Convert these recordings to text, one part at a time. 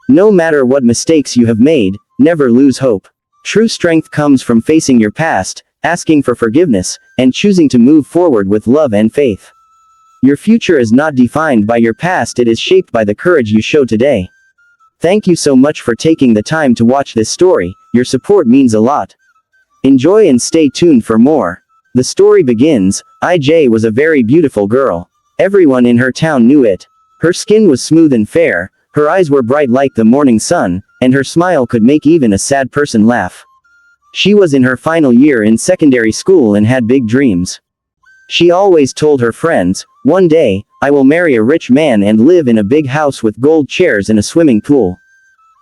No matter what mistakes you have made, never lose hope. True strength comes from facing your past, asking for forgiveness, and choosing to move forward with love and faith. Your future is not defined by your past, it is shaped by the courage you show today. Thank you so much for taking the time to watch this story, your support means a lot. Enjoy and stay tuned for more. The story begins. IJ was a very beautiful girl. Everyone in her town knew it. Her skin was smooth and fair, her eyes were bright like the morning sun, and her smile could make even a sad person laugh. She was in her final year in secondary school and had big dreams. She always told her friends, "One day, I will marry a rich man and live in a big house with gold chairs and a swimming pool.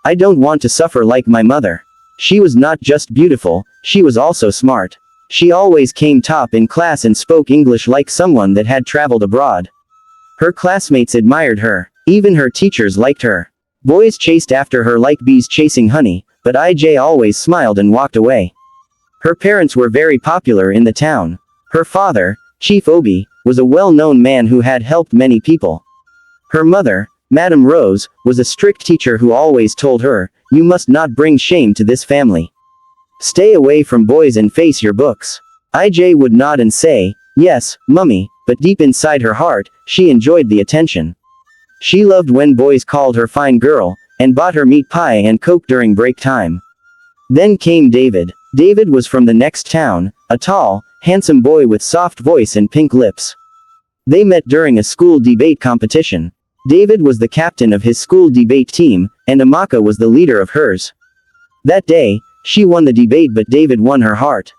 I don't want to suffer like my mother." She was not just beautiful, she was also smart. She always came top in class and spoke English like someone that had traveled abroad. Her classmates admired her. Even her teachers liked her. Boys chased after her like bees chasing honey, but IJ always smiled and walked away. Her parents were very popular in the town. Her father, Chief Obi, was a well-known man who had helped many people. Her mother, Madame Rose, was a strict teacher who always told her, "You must not bring shame to this family. Stay away from boys and face your books." IJ would nod and say, "Yes, mummy," but deep inside her heart, she enjoyed the attention. She loved when boys called her fine girl, and bought her meat pie and Coke during break time. Then came David. David was from the next town, a tall, handsome boy with soft voice and pink lips. They met during a school debate competition. David was the captain of his school debate team, and Amaka was the leader of hers. That day, she won the debate, but David won her heart.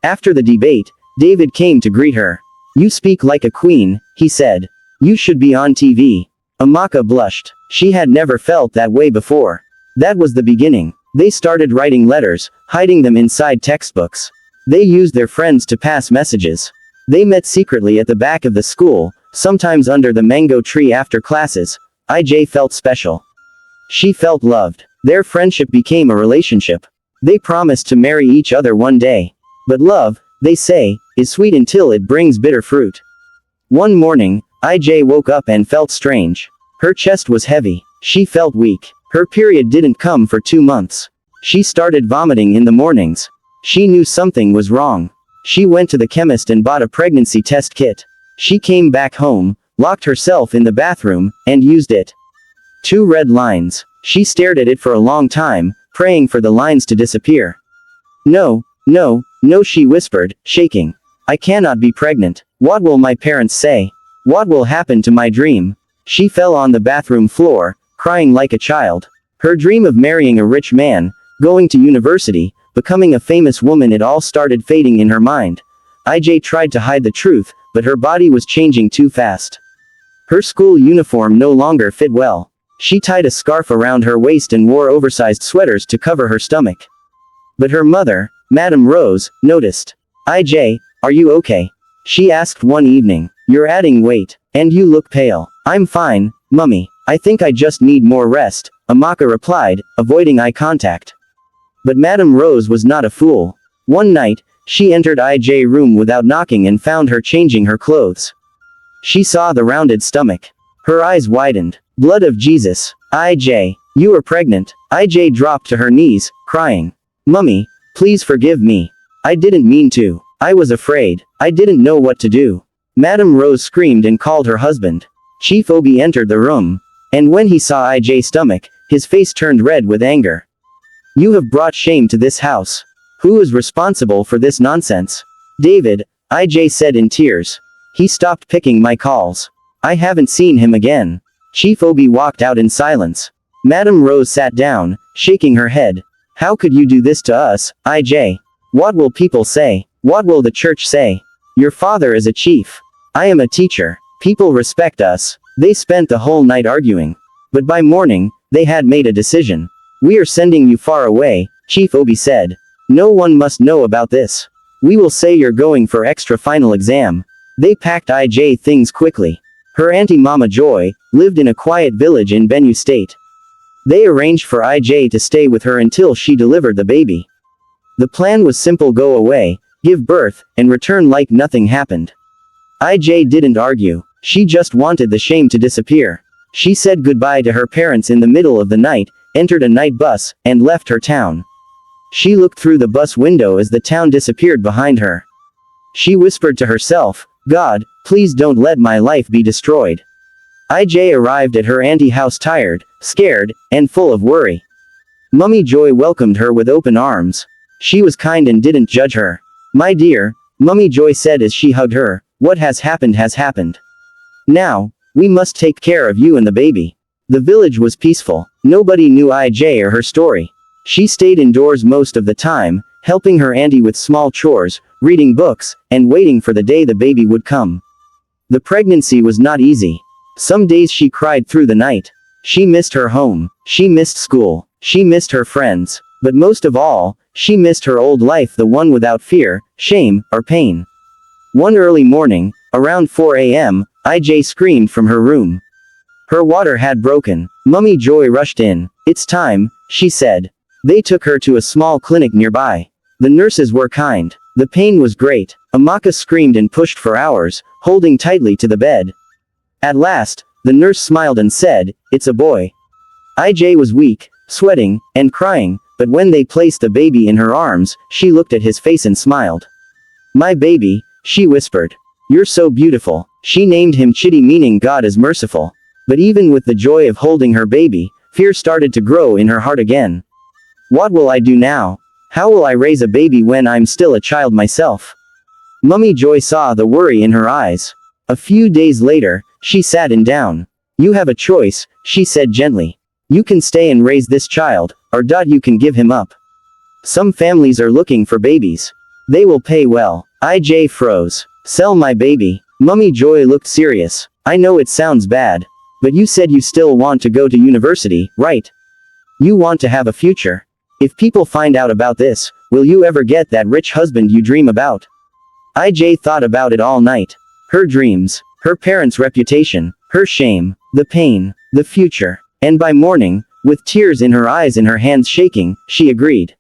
After the debate, David came to greet her. "You speak like a queen," he said. "You should be on TV." Amaka blushed. She had never felt that way before. That was the beginning. They started writing letters, hiding them inside textbooks. They used their friends to pass messages. They met secretly at the back of the school, sometimes under the mango tree after classes. IJ felt special. She felt loved. Their friendship became a relationship. They promised to marry each other one day. But love, they say, is sweet until it brings bitter fruit. One morning, IJ woke up and felt strange. Her chest was heavy. She felt weak. Her period didn't come for 2 months. She started vomiting in the mornings. She knew something was wrong. She went to the chemist and bought a pregnancy test kit. She came back home, locked herself in the bathroom, and used it. 2 red lines. She stared at it for a long time, praying for the lines to disappear. "No, no, no," she whispered, shaking. "I cannot be pregnant. What will my parents say? What will happen to my dream?" She fell on the bathroom floor, crying like a child. Her dream of marrying a rich man, going to university, becoming a famous woman, it all started fading in her mind. IJ tried to hide the truth, but her body was changing too fast. Her school uniform no longer fit well. She tied a scarf around her waist and wore oversized sweaters to cover her stomach. But her mother, Madame Rose, noticed. "IJ, are you okay?" she asked one evening. "You're adding weight, and you look pale." "I'm fine, mummy. I think I just need more rest," Amaka replied, avoiding eye contact. But Madame Rose was not a fool. One night, she entered IJ's room without knocking and found her changing her clothes. She saw the rounded stomach. Her eyes widened. "Blood of Jesus. IJ, you are pregnant." IJ dropped to her knees, crying. "Mummy, please forgive me. I didn't mean to. I was afraid. I didn't know what to do." Madame Rose screamed and called her husband. Chief Obi entered the room. And when he saw IJ's stomach, his face turned red with anger. "You have brought shame to this house. Who is responsible for this nonsense?" "David," IJ said in tears. "He stopped picking my calls. I haven't seen him again." Chief Obi walked out in silence. Madame Rose sat down, shaking her head. "How could you do this to us, IJ? What will people say? What will the church say? Your father is a chief. I am a teacher. People respect us." They spent the whole night arguing. But by morning, they had made a decision. "We are sending you far away," Chief Obi said. "No one must know about this. We will say you're going for extra final exam." They packed IJ things quickly. Her auntie Mama Joy lived in a quiet village in Benue State. They arranged for IJ to stay with her until she delivered the baby. The plan was simple: go away, give birth, and return like nothing happened. IJ didn't argue. She just wanted the shame to disappear. She said goodbye to her parents in the middle of the night, entered a night bus, and left her town. She looked through the bus window as the town disappeared behind her. She whispered to herself, "God, please don't let my life be destroyed." IJ arrived at her auntie house tired, scared, and full of worry. Mummy Joy welcomed her with open arms. She was kind and didn't judge her. "My dear," Mummy Joy said as she hugged her, "what has happened has happened. Now, we must take care of you and the baby." The village was peaceful. Nobody knew IJ or her story. She stayed indoors most of the time, helping her auntie with small chores, reading books, and waiting for the day the baby would come. The pregnancy was not easy. Some days she cried through the night. She missed her home. She missed school. She missed her friends. But most of all, she missed her old life, the one without fear, shame, or pain. One early morning, around 4 a.m., IJ screamed from her room. Her water had broken. Mummy Joy rushed in. "It's time," she said. They took her to a small clinic nearby. The nurses were kind. The pain was great. Amaka screamed and pushed for hours, holding tightly to the bed. At last, the nurse smiled and said, "It's a boy." IJ was weak, sweating, and crying, but when they placed the baby in her arms, she looked at his face and smiled. "My baby," she whispered. "You're so beautiful." She named him Chitty, meaning God is merciful. But even with the joy of holding her baby, fear started to grow in her heart again. "What will I do now? How will I raise a baby when I'm still a child myself?" Mummy Joy saw the worry in her eyes. A few days later, she sat him down. "You have a choice," she said gently. "You can stay and raise this child, or you can give him up. Some families are looking for babies. They will pay well." IJ froze. "Sell my baby?" Mummy Joy looked serious. "I know it sounds bad. But you said you still want to go to university, right? You want to have a future. If people find out about this, will you ever get that rich husband you dream about?" IJ thought about it all night. Her dreams, her parents' reputation, her shame, the pain, the future. And by morning, with tears in her eyes and her hands shaking, she agreed.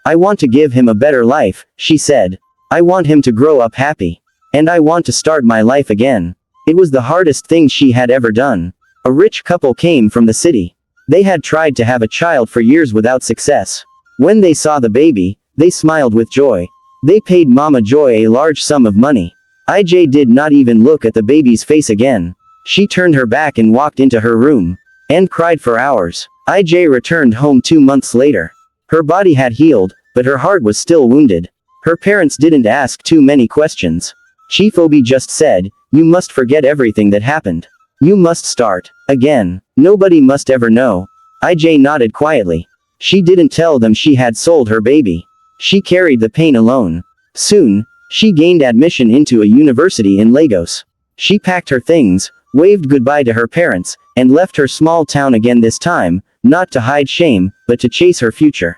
"I want to give him a better life," she said. "I want him to grow up happy. And I want to start my life again." It was the hardest thing she had ever done. A rich couple came from the city. They had tried to have a child for years without success. When they saw the baby, they smiled with joy. They paid Mama Joy a large sum of money. IJ did not even look at the baby's face again. She turned her back and walked into her room. And cried for hours. IJ returned home 2 months later. Her body had healed, but her heart was still wounded. Her parents didn't ask too many questions. Chief Obi just said, "You must forget everything that happened. You must start again. Nobody must ever know." IJ nodded quietly. She didn't tell them she had sold her baby. She carried the pain alone. Soon, she gained admission into a university in Lagos. She packed her things, waved goodbye to her parents, and left her small town again, this time, not to hide shame, but to chase her future.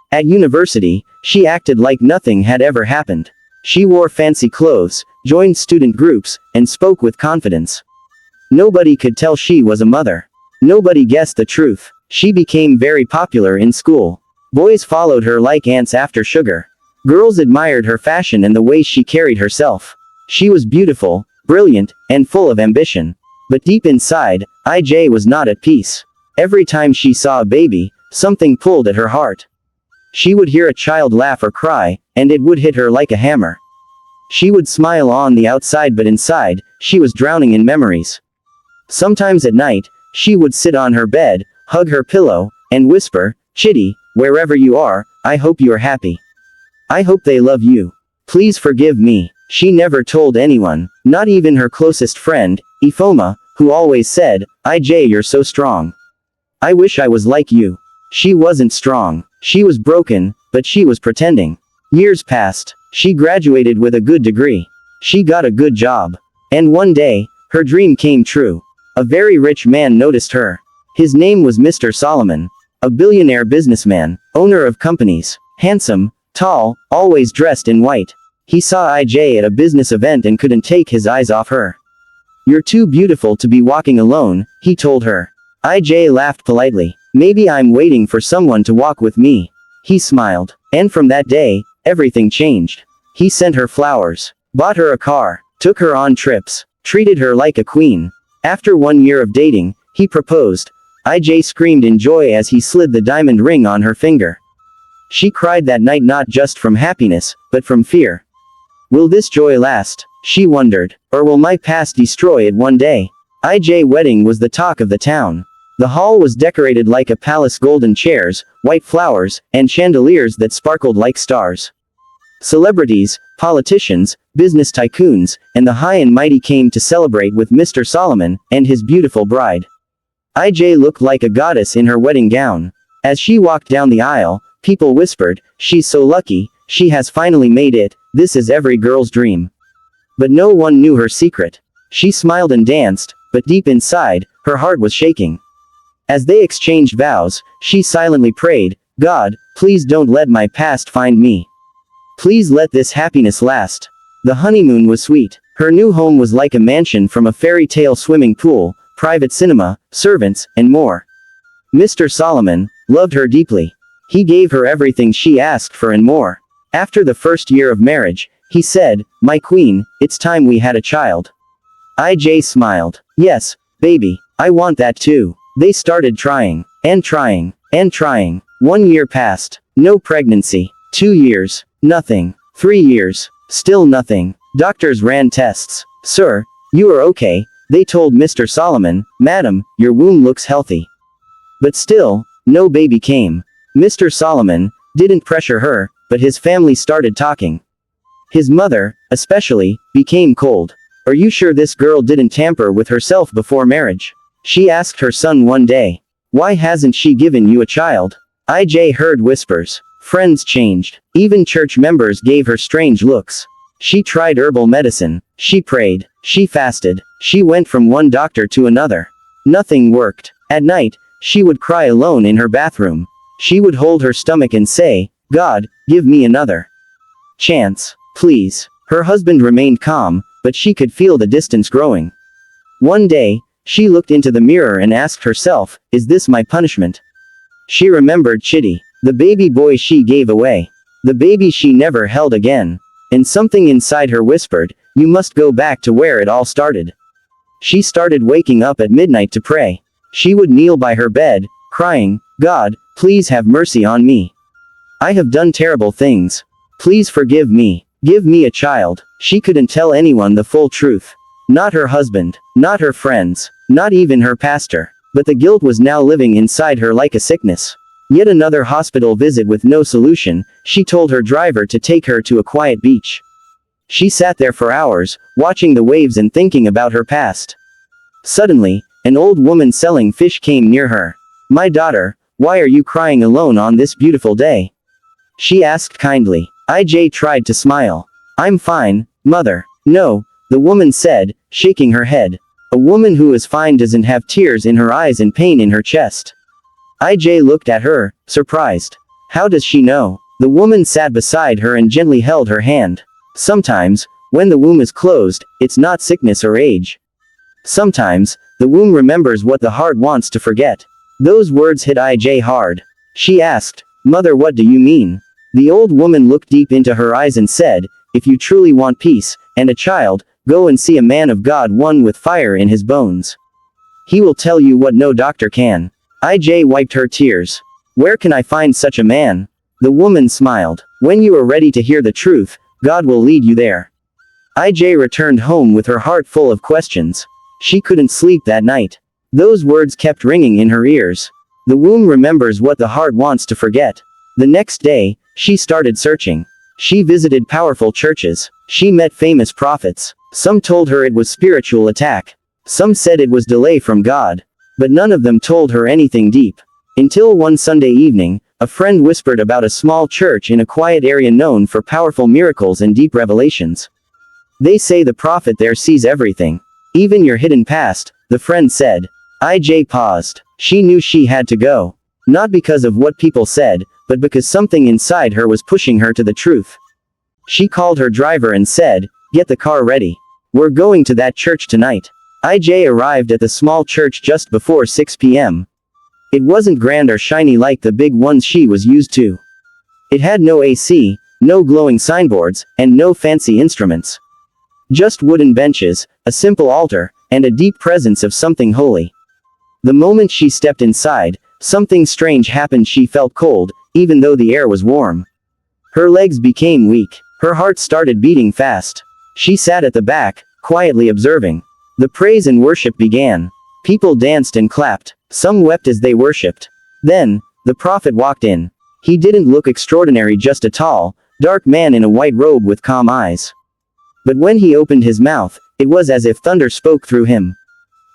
At university, she acted like nothing had ever happened. She wore fancy clothes, joined student groups, and spoke with confidence. Nobody could tell she was a mother. Nobody guessed the truth. She became very popular in school. Boys followed her like ants after sugar. Girls admired her fashion and the way she carried herself. She was beautiful, brilliant, and full of ambition. But deep inside, IJ was not at peace. Every time she saw a baby, something pulled at her heart. She would hear a child laugh or cry, and it would hit her like a hammer. She would smile on the outside, but inside, she was drowning in memories. Sometimes at night, she would sit on her bed, hug her pillow, and whisper, "Chitty, wherever you are, I hope you are happy. I hope they love you. Please forgive me." She never told anyone, not even her closest friend, Ifoma, who always said, "IJ, you're so strong. I wish I was like you." She wasn't strong. She was broken, but she was pretending. Years passed. She graduated with a good degree. She got a good job. And one day, her dream came true. A very rich man noticed her. His name was Mr. Solomon. A billionaire businessman, owner of companies. Handsome, tall, always dressed in white. He saw IJ at a business event and couldn't take his eyes off her. "You're too beautiful to be walking alone," he told her. IJ laughed politely. "Maybe I'm waiting for someone to walk with me." He smiled. And from that day, everything changed. He sent her flowers, bought her a car, took her on trips, treated her like a queen. After 1 year of dating, he proposed. IJ screamed in joy as he slid the diamond ring on her finger. She cried that night not just from happiness, but from fear. Will this joy last? She wondered. Or will my past destroy it one day? IJ wedding was the talk of the town. The hall was decorated like a palace, golden chairs, white flowers, and chandeliers that sparkled like stars. Celebrities, politicians, business tycoons, and the high and mighty came to celebrate with Mr. Solomon and his beautiful bride. IJ looked like a goddess in her wedding gown. As she walked down the aisle, people whispered, "She's so lucky, she has finally made it, this is every girl's dream." But no one knew her secret. She smiled and danced, but deep inside, her heart was shaking. As they exchanged vows, she silently prayed, "God, please don't let my past find me. Please let this happiness last." The honeymoon was sweet. Her new home was like a mansion from a fairy tale: swimming pool, private cinema, servants, and more. Mr. Solomon loved her deeply. He gave her everything she asked for and more. After the first year of marriage, he said, "My queen, it's time we had a child." IJ smiled. "Yes, baby, I want that too." They started trying, and trying, and trying. 1 year passed. No pregnancy. 2 years. Nothing. 3 years. Still nothing. Doctors ran tests. "Sir, you are okay," they told Mr. Solomon. "Madam, your womb looks healthy." But still, no baby came. Mr. Solomon didn't pressure her, but his family started talking. His mother, especially, became cold. "Are you sure this girl didn't tamper with herself before marriage?" she asked her son one day. "Why hasn't she given you a child?" IJ heard whispers. Friends changed. Even church members gave her strange looks. She tried herbal medicine. She prayed. She fasted. She went from one doctor to another. Nothing worked. At night, she would cry alone in her bathroom. She would hold her stomach and say, "God, give me another chance, please." Her husband remained calm, but she could feel the distance growing. One day, she looked into the mirror and asked herself, "Is this my punishment?" She remembered Chitty, the baby boy she gave away. The baby she never held again. And something inside her whispered, "You must go back to where it all started." She started waking up at midnight to pray. She would kneel by her bed, crying, "God, please have mercy on me. I have done terrible things. Please forgive me. Give me a child." She couldn't tell anyone the full truth. Not her husband, not her friends, not even her pastor. But the guilt was now living inside her like a sickness. Yet another hospital visit with no solution, she told her driver to take her to a quiet beach. She sat there for hours, watching the waves and thinking about her past. Suddenly, an old woman selling fish came near her. "My daughter, why are you crying alone on this beautiful day?" she asked kindly. IJ tried to smile. "I'm fine, mother." "No," the woman said, shaking her head. "A woman who is fine doesn't have tears in her eyes and pain in her chest." IJ looked at her, surprised. How does she know? The woman sat beside her and gently held her hand. "Sometimes, when the womb is closed, it's not sickness or age. Sometimes, the womb remembers what the heart wants to forget." Those words hit IJ hard. She asked, "Mother, what do you mean?" The old woman looked deep into her eyes and said, "If you truly want peace, and a child, go and see a man of God, one with fire in his bones. He will tell you what no doctor can." IJ wiped her tears. "Where can I find such a man?" The woman smiled. "When you are ready to hear the truth, God will lead you there." IJ returned home with her heart full of questions. She couldn't sleep that night. Those words kept ringing in her ears. The womb remembers what the heart wants to forget. The next day, she started searching. She visited powerful churches. She met famous prophets. Some told her it was spiritual attack. Some said it was delay from God. But none of them told her anything deep. Until one Sunday evening, a friend whispered about a small church in a quiet area known for powerful miracles and deep revelations. "They say the prophet there sees everything. Even your hidden past," the friend said. IJ paused. She knew she had to go. Not because of what people said, but because something inside her was pushing her to the truth. She called her driver and said, "Get the car ready. We're going to that church tonight." IJ arrived at the small church just before 6 p.m. It wasn't grand or shiny like the big ones she was used to. It had no AC, no glowing signboards, and no fancy instruments. Just wooden benches, a simple altar, and a deep presence of something holy. The moment she stepped inside, something strange happened. She felt cold, even though the air was warm. Her legs became weak. Her heart started beating fast. She sat at the back, quietly observing. The praise and worship began. People danced and clapped. Some wept as they worshipped. Then, the prophet walked in. He didn't look extraordinary, just a tall, dark man in a white robe with calm eyes. But when he opened his mouth, it was as if thunder spoke through him.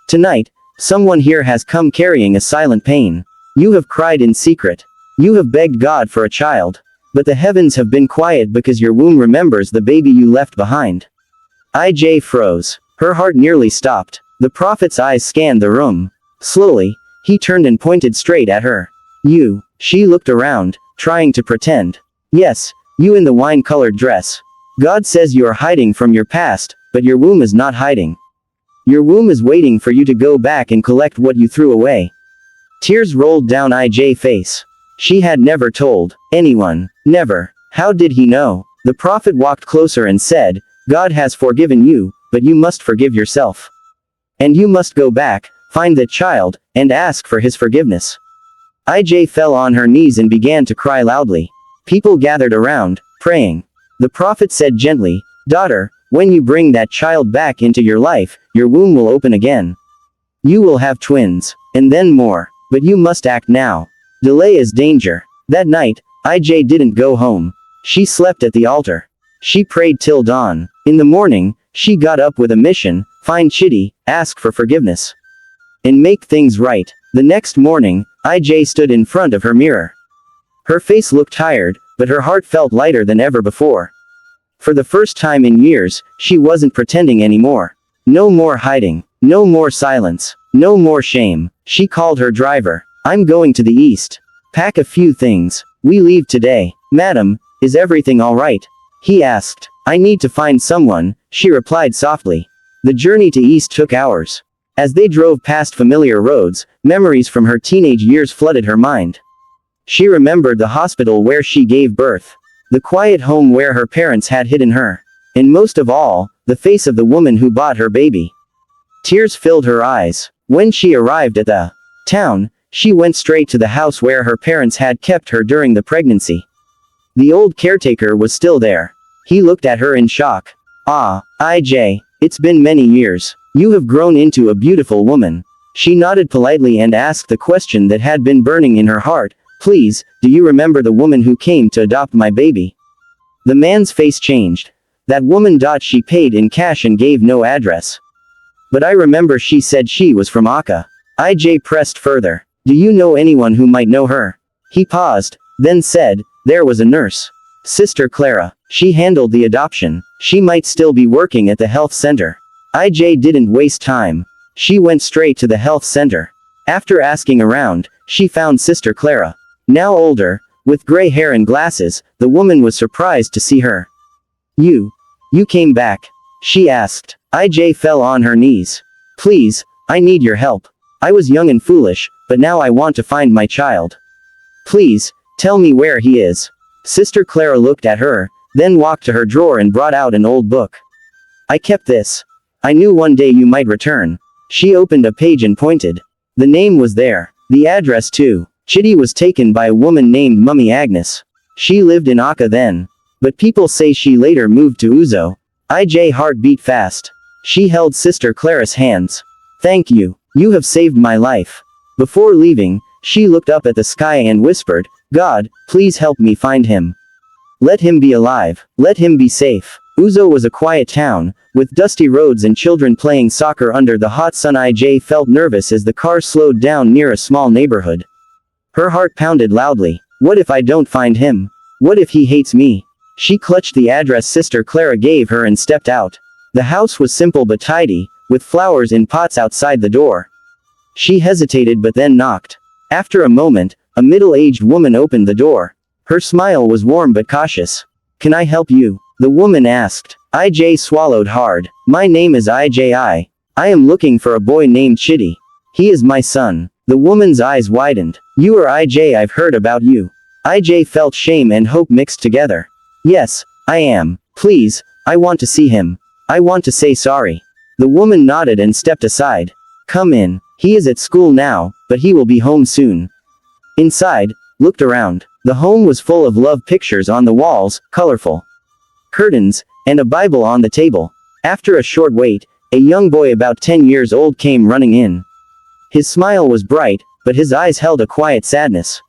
Tonight, someone here has come carrying a silent pain. You have cried in secret. You have begged God for a child. But the heavens have been quiet because your womb remembers the baby you left behind. IJ froze. Her heart nearly stopped. The prophet's eyes scanned the room. Slowly, he turned and pointed straight at her. You. She looked around, trying to pretend. Yes, you in the wine-colored dress. God says you are hiding from your past, but your womb is not hiding. Your womb is waiting for you to go back and collect what you threw away. Tears rolled down IJ's face. She had never told anyone. Never. How did he know? The prophet walked closer and said, God has forgiven you, but you must forgive yourself. And you must go back, find that child, and ask for his forgiveness. IJ fell on her knees and began to cry loudly. People gathered around, praying. The prophet said gently, Daughter, when you bring that child back into your life, your womb will open again. You will have twins, and then more. But you must act now. Delay is danger. That night, IJ didn't go home. She slept at the altar. She prayed till dawn. In the morning, she got up with a mission, find Chitty, ask for forgiveness, and make things right. The next morning, IJ stood in front of her mirror. Her face looked tired, but her heart felt lighter than ever before. For the first time in years, she wasn't pretending anymore. No more hiding. No more silence. No more shame. She called her driver. I'm going to the east. Pack a few things. We leave today. Madam, is everything all right? He asked. I need to find someone, she replied softly. The journey to east took hours. As they drove past familiar roads, memories from her teenage years flooded her mind. She remembered the hospital where she gave birth. The quiet home where her parents had hidden her. And most of all, the face of the woman who bought her baby. Tears filled her eyes. When she arrived at the town, she went straight to the house where her parents had kept her during the pregnancy. The old caretaker was still there. He looked at her in shock. Ah, IJ, it's been many years. You have grown into a beautiful woman. She nodded politely and asked the question that had been burning in her heart. Please, do you remember the woman who came to adopt my baby? The man's face changed. That woman. She paid in cash and gave no address. But I remember she said she was from Akka. IJ pressed further. Do you know anyone who might know her? He paused, then said, there was a nurse. Sister Clara. She handled the adoption. She might still be working at the health center. IJ didn't waste time. She went straight to the health center. After asking around, she found Sister Clara. Now older, with gray hair and glasses, the woman was surprised to see her. You came back? She asked. IJ fell on her knees. Please, I need your help. I was young and foolish, but now I want to find my child. Please, tell me where he is. Sister Clara looked at her, then walked to her drawer and brought out an old book. I kept this. I knew one day you might return. She opened a page and pointed. The name was there. The address too. Chitty was taken by a woman named Mummy Agnes. She lived in Akka then. But people say she later moved to Uzo. IJ's heart beat fast. She held Sister Clara's hands. Thank you. You have saved my life. Before leaving, she looked up at the sky and whispered, God, please help me find him. Let him be alive. Let him be safe. Uzo was a quiet town, with dusty roads and children playing soccer under the hot sun. IJ felt nervous as the car slowed down near a small neighborhood. Her heart pounded loudly. What if I don't find him? What if he hates me? She clutched the address Sister Clara gave her and stepped out. The house was simple but tidy, with flowers in pots outside the door. She hesitated but then knocked. After a moment, a middle-aged woman opened the door. Her smile was warm but cautious. Can I help you? The woman asked. IJ swallowed hard. My name is IJI. I am looking for a boy named Chitty. He is my son. The woman's eyes widened. You are IJ. I've heard about you. IJ felt shame and hope mixed together. Yes, I am. Please, I want to see him. I want to say sorry. The woman nodded and stepped aside. Come in. He is at school now, but he will be home soon. Inside, looked around. The home was full of love pictures on the walls, colorful curtains, and a Bible on the table. After a short wait, a young boy about 10 years old came running in. His smile was bright, but his eyes held a quiet sadness.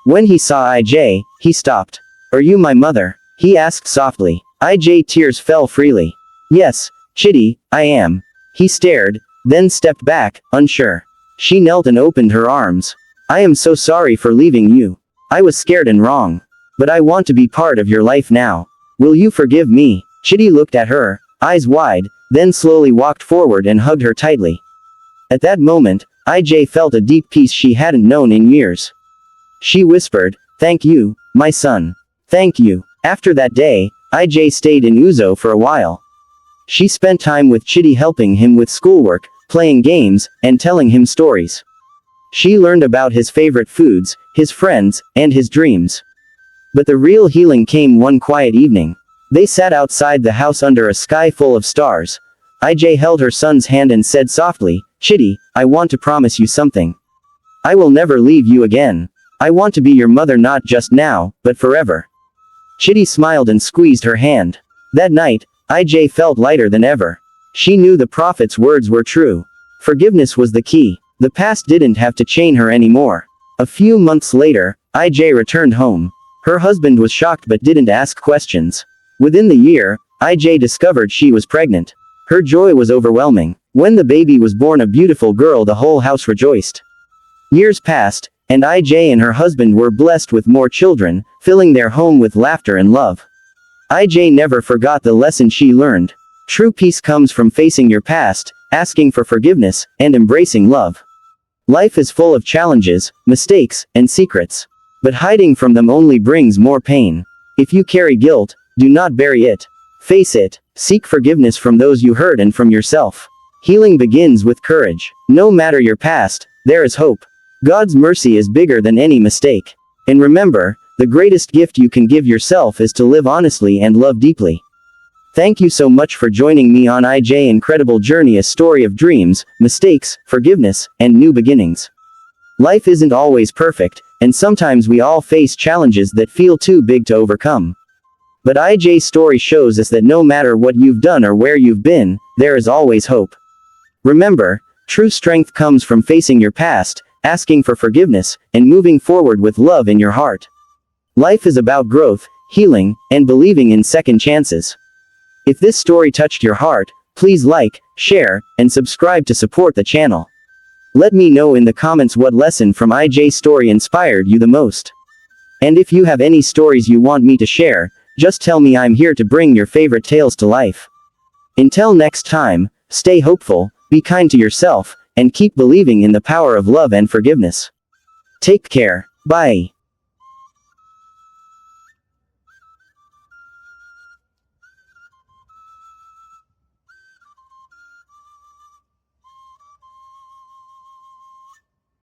When he saw IJ, he stopped. "Are you my mother?" he asked softly. IJ tears fell freely. "Yes, Chitty, I am." He stared, then stepped back, unsure. She knelt and opened her arms. "I am so sorry for leaving you. I was scared and wrong. But I want to be part of your life now. Will you forgive me?" Chitty looked at her, eyes wide, then slowly walked forward and hugged her tightly. At that moment, IJ felt a deep peace she hadn't known in years. She whispered, "Thank you, my son. Thank you." After that day, IJ stayed in Uzo for a while. She spent time with Chitty, helping him with schoolwork, playing games, and telling him stories. She learned about his favorite foods, his friends, and his dreams. But the real healing came one quiet evening. They sat outside the house under a sky full of stars. IJ held her son's hand and said softly, "Chitty, I want to promise you something. I will never leave you again. I want to be your mother, not just now, but forever." Chitty smiled and squeezed her hand. That night, IJ felt lighter than ever. She knew the prophet's words were true. Forgiveness was the key. The past didn't have to chain her anymore. A few months later, IJ returned home. Her husband was shocked but didn't ask questions. Within the year, IJ discovered she was pregnant. Her joy was overwhelming. When the baby was born, a beautiful girl, the whole house rejoiced. Years passed, and IJ and her husband were blessed with more children, filling their home with laughter and love. IJ never forgot the lesson she learned. True peace comes from facing your past, asking for forgiveness, and embracing love. Life is full of challenges, mistakes, and secrets. But hiding from them only brings more pain. If you carry guilt, do not bury it. Face it. Seek forgiveness from those you hurt and from yourself. Healing begins with courage. No matter your past, there is hope. God's mercy is bigger than any mistake. And remember, the greatest gift you can give yourself is to live honestly and love deeply. Thank you so much for joining me on IJ's incredible journey, a story of dreams, mistakes, forgiveness, and new beginnings. Life isn't always perfect, and sometimes we all face challenges that feel too big to overcome. But IJ's story shows us that no matter what you've done or where you've been, there is always hope. Remember, true strength comes from facing your past, asking for forgiveness, and moving forward with love in your heart. Life is about growth, healing, and believing in second chances. If this story touched your heart, please like, share, and subscribe to support the channel. Let me know in the comments what lesson from IJ's story inspired you the most. And if you have any stories you want me to share, just tell me. I'm here to bring your favorite tales to life. Until next time, stay hopeful, be kind to yourself, and keep believing in the power of love and forgiveness. Take care. Bye.